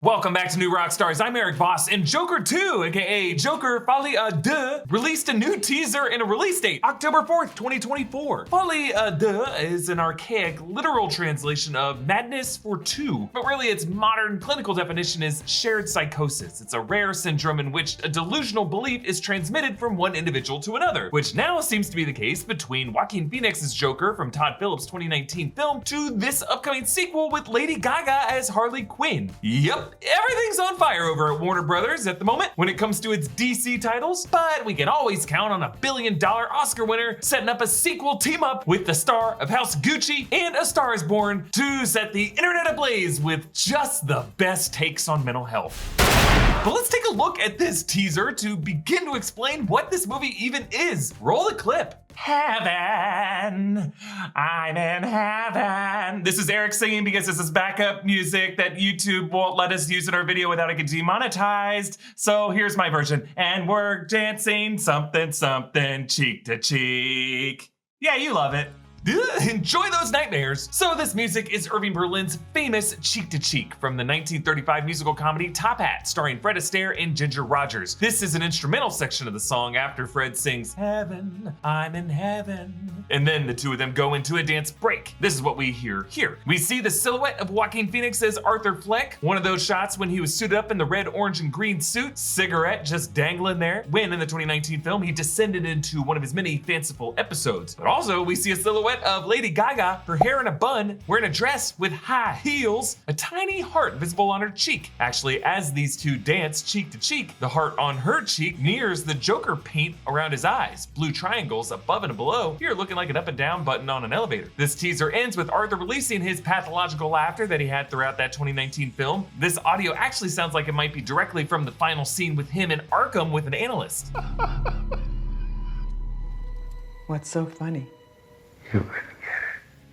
Welcome back to New Rockstars. I'm Erik Voss, and Joker 2, aka Joker Folie, Deux, released a new teaser and a release date, October 4th, 2024. Folie, Deux is an archaic literal translation of madness for two, but really its modern clinical definition is shared psychosis. It's a rare syndrome in which a delusional belief is transmitted from one individual to another, which now seems to be the case between Joaquin Phoenix's Joker from Todd Phillips' 2019 film to this upcoming sequel with Lady Gaga as Harley Quinn. Yep. Everything's on fire over at Warner Brothers at the moment when it comes to its DC titles, but we can always count on a $1 billion Oscar winner setting up a sequel team up with the star of House Gucci and A Star is Born to set the internet ablaze with just the best takes on mental health. But let's take a look at this teaser to begin to explain what this movie even is. Roll the clip. Heaven, I'm in heaven. This is Erik singing because this is backup music that YouTube won't let us use in our video without it getting demonetized. So here's my version. And we're dancing something, something, cheek to cheek. Yeah, you love it. Enjoy those nightmares. So this music is Irving Berlin's famous Cheek to Cheek from the 1935 musical comedy Top Hat, starring Fred Astaire and Ginger Rogers. This is an instrumental section of the song after Fred sings, Heaven, I'm in heaven. And then the two of them go into a dance break. This is what we hear here. We see the silhouette of Joaquin Phoenix as Arthur Fleck, one of those shots when he was suited up in the red, orange, and green suit, cigarette just dangling there, when in the 2019 film he descended into one of his many fanciful episodes. But also we see a silhouette of Lady Gaga, her hair in a bun, wearing a dress with high heels, a tiny heart visible on her cheek. Actually, as these two dance cheek to cheek, the heart on her cheek nears the Joker paint around his eyes. Blue triangles above and below, here looking like an up and down button on an elevator. This teaser ends with Arthur releasing his pathological laughter that he had throughout that 2019 film. This audio actually sounds like it might be directly from the final scene with him in Arkham with an analyst. What's so funny? You wouldn't get it.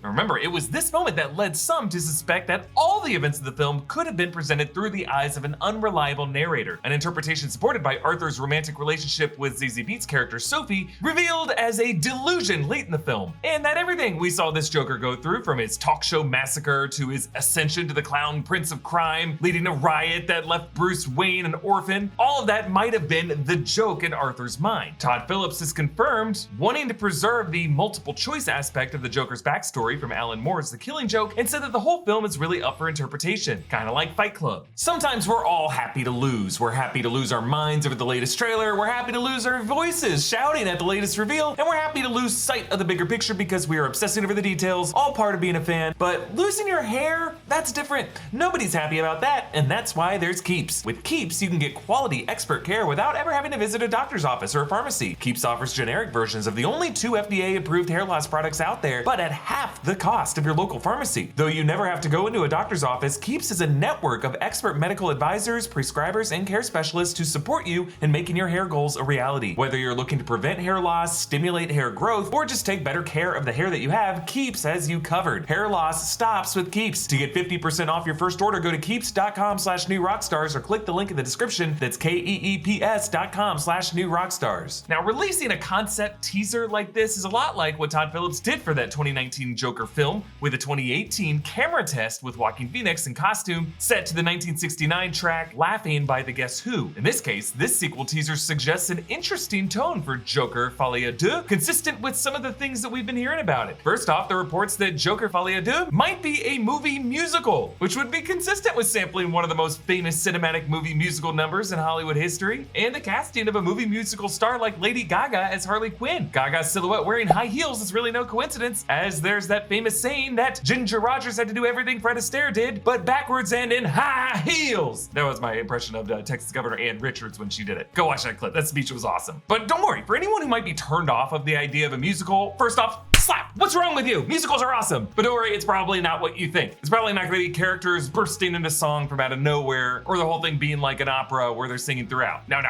Remember, it was this moment that led some to suspect that all the events of the film could have been presented through the eyes of an unreliable narrator, an interpretation supported by Arthur's romantic relationship with Zazie Beetz' character Sophie, revealed as a delusion late in the film, and that everything we saw this Joker go through, from his talk show massacre to his ascension to the clown prince of crime, leading a riot that left Bruce Wayne an orphan, all of that might have been the joke in Arthur's mind. Todd Phillips has confirmed wanting to preserve the multiple choice aspect of the Joker's backstory from Alan Moore's The Killing Joke, and said that the whole film is really up for interpretation, kind of like Fight Club. Sometimes we're all happy to lose. We're happy to lose our minds over the latest trailer, we're happy to lose our voices shouting at the latest reveal, and we're happy to lose sight of the bigger picture because we are obsessing over the details, all part of being a fan. But losing your hair, that's different. Nobody's happy about that, and that's why there's Keeps. With Keeps, you can get quality expert care without ever having to visit a doctor's office or a pharmacy. Keeps offers generic versions of the only 2 FDA-approved hair loss products out there, but at half the cost of your local pharmacy. Though you never have to go into a doctor's office, Keeps is a network of expert medical advisors, prescribers, and care specialists to support you in making your hair goals a reality. Whether you're looking to prevent hair loss, stimulate hair growth, or just take better care of the hair that you have, Keeps has you covered. Hair loss stops with Keeps. To get 50% off your first order, go to keeps.com/newrockstars or click the link in the description. That's keeps.com/newrockstars. Now, releasing a concept teaser like this is a lot like what Todd Phillips did for that 2019 Joker film, with a 2018 camera test with Joaquin Phoenix in costume set to the 1969 track Laughing by the Guess Who. In this case, this sequel teaser suggests an interesting tone for Joker Folie Deux, consistent with some of the things that we've been hearing about it. First off, the reports that Joker Folie Deux might be a movie musical, which would be consistent with sampling one of the most famous cinematic movie musical numbers in Hollywood history, and the casting of a movie musical star like Lady Gaga as Harley Quinn. Gaga's silhouette wearing high heels is really no coincidence, as there's that famous saying that Ginger Rogers had to do everything Fred Astaire did, but backwards and in high heels. That was my impression of Texas Governor Ann Richards when she did it. Go watch that clip. That speech was awesome. But don't worry, for anyone who might be turned off of the idea of a musical, first off, slap! What's wrong with you? Musicals are awesome. But don't worry, it's probably not what you think. It's probably not gonna be characters bursting into song from out of nowhere, or the whole thing being like an opera where they're singing throughout. No.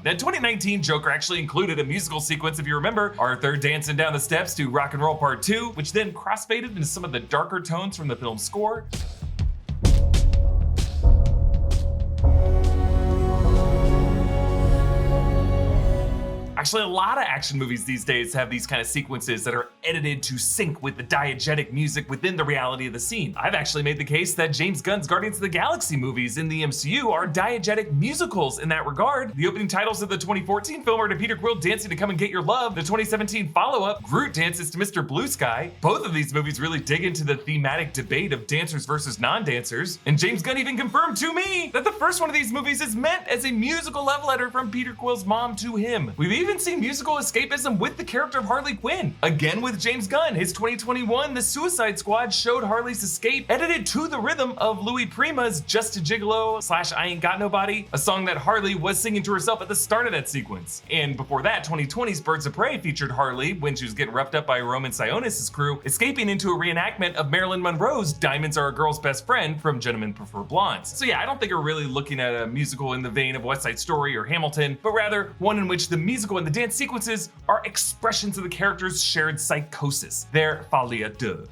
The 2019 Joker actually included a musical sequence, if you remember, Arthur dancing down the steps to Rock and Roll Part 2, which then crossfaded into some of the darker tones from the film's score. Actually, a lot of action movies these days have these kind of sequences that are edited to sync with the diegetic music within the reality of the scene. I've actually made the case that James Gunn's Guardians of the Galaxy movies in the MCU are diegetic musicals in that regard. The opening titles of the 2014 film are to Peter Quill dancing to Come and Get Your Love. The 2017 follow-up, Groot dances to Mr. Blue Sky. Both of these movies really dig into the thematic debate of dancers versus non-dancers. And James Gunn even confirmed to me that the first one of these movies is meant as a musical love letter from Peter Quill's mom to him. We've even seen musical escapism with the character of Harley Quinn. Again with James Gunn. His 2021 The Suicide Squad showed Harley's escape edited to the rhythm of Louis Prima's Just a Gigolo / I Ain't Got Nobody, a song that Harley was singing to herself at the start of that sequence. And before that, 2020's Birds of Prey featured Harley when she was getting roughed up by Roman Sionis' crew, escaping into a reenactment of Marilyn Monroe's Diamonds Are a Girl's Best Friend from Gentlemen Prefer Blondes. So yeah, I don't think we're really looking at a musical in the vein of West Side Story or Hamilton, but rather one in which the musical and the dance sequences are expressions of the characters' shared psychosis. They're Folie.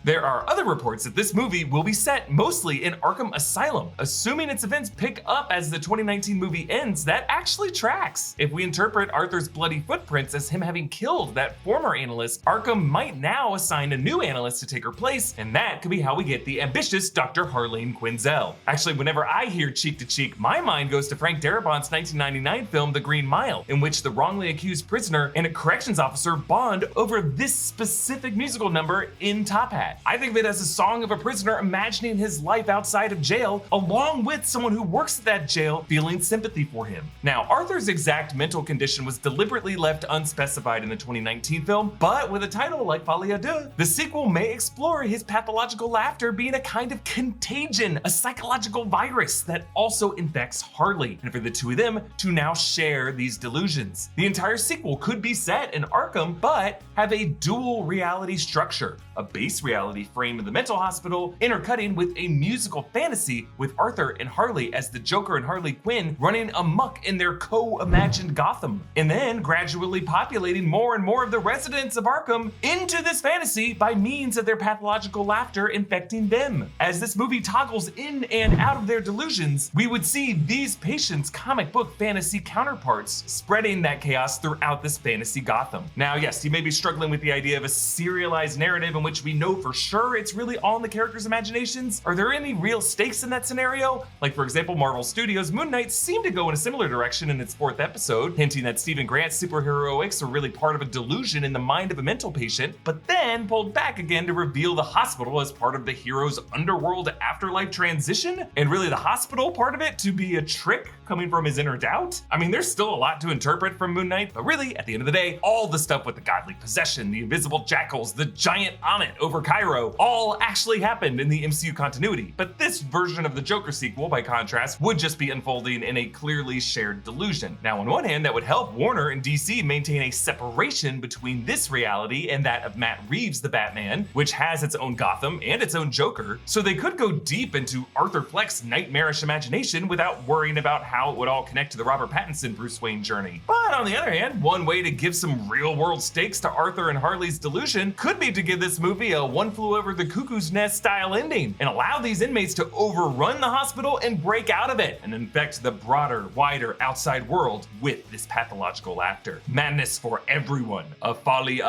There are other reports that this movie will be set mostly in Arkham Asylum. Assuming its events pick up as the 2019 movie ends, that actually tracks. If we interpret Arthur's bloody footprints as him having killed that former analyst, Arkham might now assign a new analyst to take her place, and that could be how we get the ambitious Dr. Harleen Quinzel. Actually, whenever I hear Cheek to Cheek, my mind goes to Frank Darabont's 1999 film The Green Mile, in which the wrongly accused prisoner and a corrections officer bond over this specific musical number in Top Hat. I think of it as a song of a prisoner imagining his life outside of jail, along with someone who works at that jail feeling sympathy for him. Now, Arthur's exact mental condition was deliberately left unspecified in the 2019 film, but with a title like Folie à Deux, the sequel may explore his pathological laughter being a kind of contagion, a psychological virus that also infects Harley, and for the two of them to now share these delusions. The entire sequel could be set in Arkham, but have a dual reality structure, a base reality frame of the mental hospital, intercutting with a musical fantasy with Arthur and Harley as the Joker and Harley Quinn running amok in their co-imagined Gotham, and then gradually populating more and more of the residents of Arkham into this fantasy by means of their pathological laughter infecting them. As this movie toggles in and out of their delusions, we would see these patients' comic book fantasy counterparts spreading that chaos throughout this fantasy Gotham. Now, yes, you may be struggling with the idea of a serialized narrative in which we know for sure it's really all in the characters' imaginations. Are there any real stakes in that scenario? Like, for example, Marvel Studios' Moon Knight seemed to go in a similar direction in its 4th episode, hinting that Stephen Grant's superheroics are really part of a delusion in the mind of a mental patient, but then pulled back again to reveal the hospital as part of the hero's underworld afterlife transition, and really the hospital part of it to be a trick coming from his inner doubt. I mean, there's still a lot to interpret from Moon Knight, but really, at the end of the day, all the stuff with the godly possession, the invisible jackals, the giant Amit over Cairo, all actually happened in the MCU continuity. But this version of the Joker sequel, by contrast, would just be unfolding in a clearly shared delusion. Now, on one hand, that would help Warner and DC maintain a separation between this reality and that of Matt Reeves' The Batman, which has its own Gotham and its own Joker, so they could go deep into Arthur Fleck's nightmarish imagination without worrying about how it would all connect to the Robert Pattinson Bruce Wayne journey. But on the other hand, one way to give some real-world stakes to Arthur and Harley's delusion could be to give this movie a One Flew Over the Cuckoo's Nest style ending and allow these inmates to overrun the hospital and break out of it and infect the broader, wider outside world with this pathological laughter. Madness for everyone. A Folie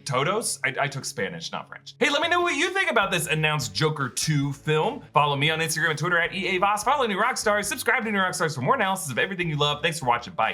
todos? I took Spanish, not French. Hey, let me know what you think about this announced Joker 2 film. Follow me on Instagram and Twitter at EA Voss. Follow New Rockstars. Subscribe to New Rockstars for more analysis of everything you love. Thanks for watching. Bye.